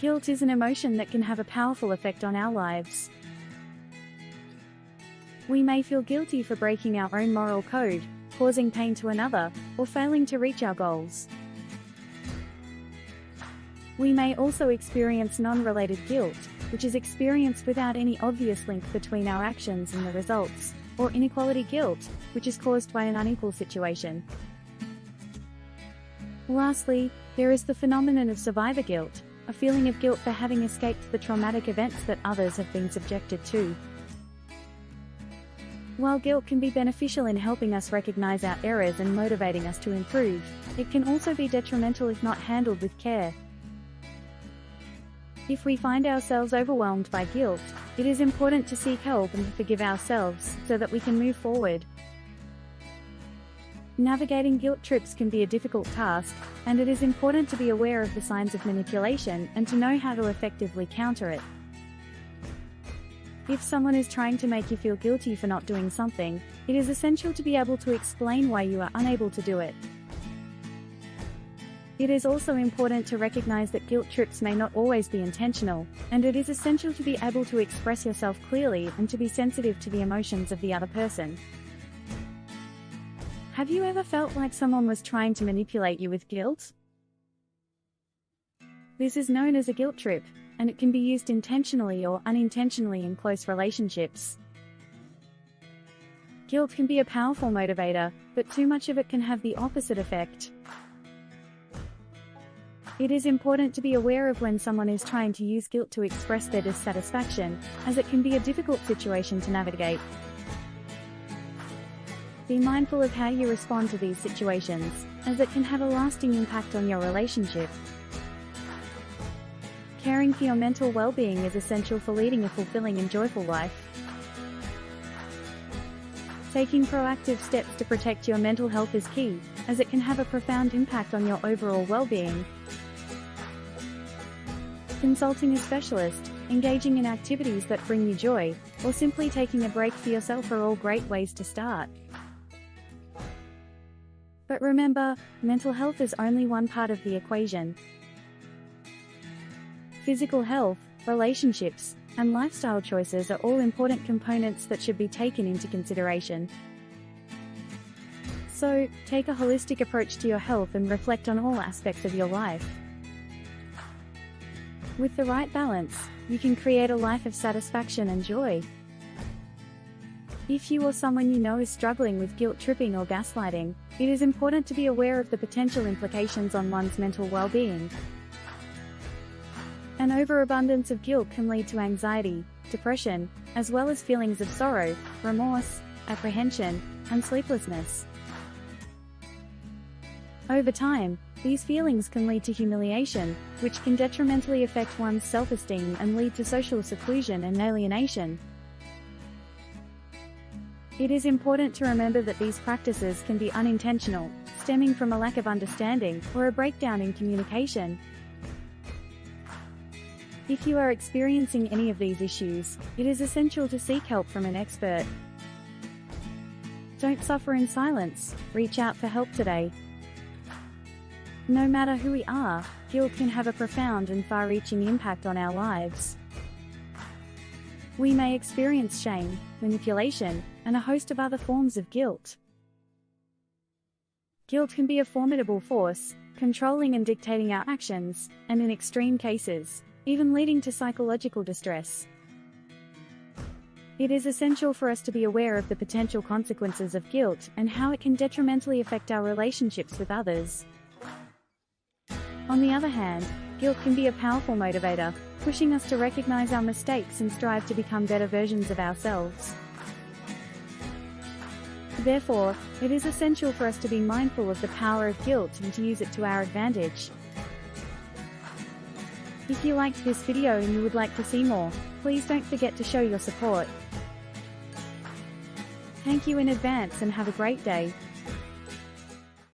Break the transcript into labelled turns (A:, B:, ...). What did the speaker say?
A: Guilt is an emotion that can have a powerful effect on our lives. We may feel guilty for breaking our own moral code, causing pain to another, or failing to reach our goals. We may also experience non-related guilt, which is experienced without any obvious link between our actions and the results, or inequality guilt, which is caused by an unequal situation. Lastly, there is the phenomenon of survivor guilt, a feeling of guilt for having escaped the traumatic events that others have been subjected to. While guilt can be beneficial in helping us recognize our errors and motivating us to improve, it can also be detrimental if not handled with care. If we find ourselves overwhelmed by guilt, it is important to seek help and to forgive ourselves so that we can move forward. Navigating guilt trips can be a difficult task, and it is important to be aware of the signs of manipulation and to know how to effectively counter it. If someone is trying to make you feel guilty for not doing something, it is essential to be able to explain why you are unable to do it. It is also important to recognize that guilt trips may not always be intentional, and it is essential to be able to express yourself clearly and to be sensitive to the emotions of the other person. Have you ever felt like someone was trying to manipulate you with guilt? This is known as a guilt trip, and it can be used intentionally or unintentionally in close relationships. Guilt can be a powerful motivator, but too much of it can have the opposite effect. It is important to be aware of when someone is trying to use guilt to express their dissatisfaction, as it can be a difficult situation to navigate. Be mindful of how you respond to these situations, as it can have a lasting impact on your relationship. Caring for your mental well-being is essential for leading a fulfilling and joyful life. Taking proactive steps to protect your mental health is key, as it can have a profound impact on your overall well-being. Consulting a specialist, engaging in activities that bring you joy, or simply taking a break for yourself are all great ways to start. But remember, mental health is only one part of the equation. Physical health, relationships, and lifestyle choices are all important components that should be taken into consideration. So, take a holistic approach to your health and reflect on all aspects of your life. With the right balance, you can create a life of satisfaction and joy. If you or someone you know is struggling with guilt tripping or gaslighting, it is important to be aware of the potential implications on one's mental well-being. An overabundance of guilt can lead to anxiety, depression, as well as feelings of sorrow, remorse, apprehension, and sleeplessness. Over time, these feelings can lead to humiliation, which can detrimentally affect one's self-esteem and lead to social seclusion and alienation. It is important to remember that these practices can be unintentional, stemming from a lack of understanding or a breakdown in communication. If you are experiencing any of these issues, it is essential to seek help from an expert. Don't suffer in silence, reach out for help today. No matter who we are, guilt can have a profound and far-reaching impact on our lives. We may experience shame, manipulation, and a host of other forms of guilt. Guilt can be a formidable force, controlling and dictating our actions, and in extreme cases, even leading to psychological distress. It is essential for us to be aware of the potential consequences of guilt and how it can detrimentally affect our relationships with others. On the other hand, guilt can be a powerful motivator, pushing us to recognize our mistakes and strive to become better versions of ourselves. Therefore, it is essential for us to be mindful of the power of guilt and to use it to our advantage. If you liked this video and you would like to see more, please don't forget to show your support. Thank you in advance and have a great day.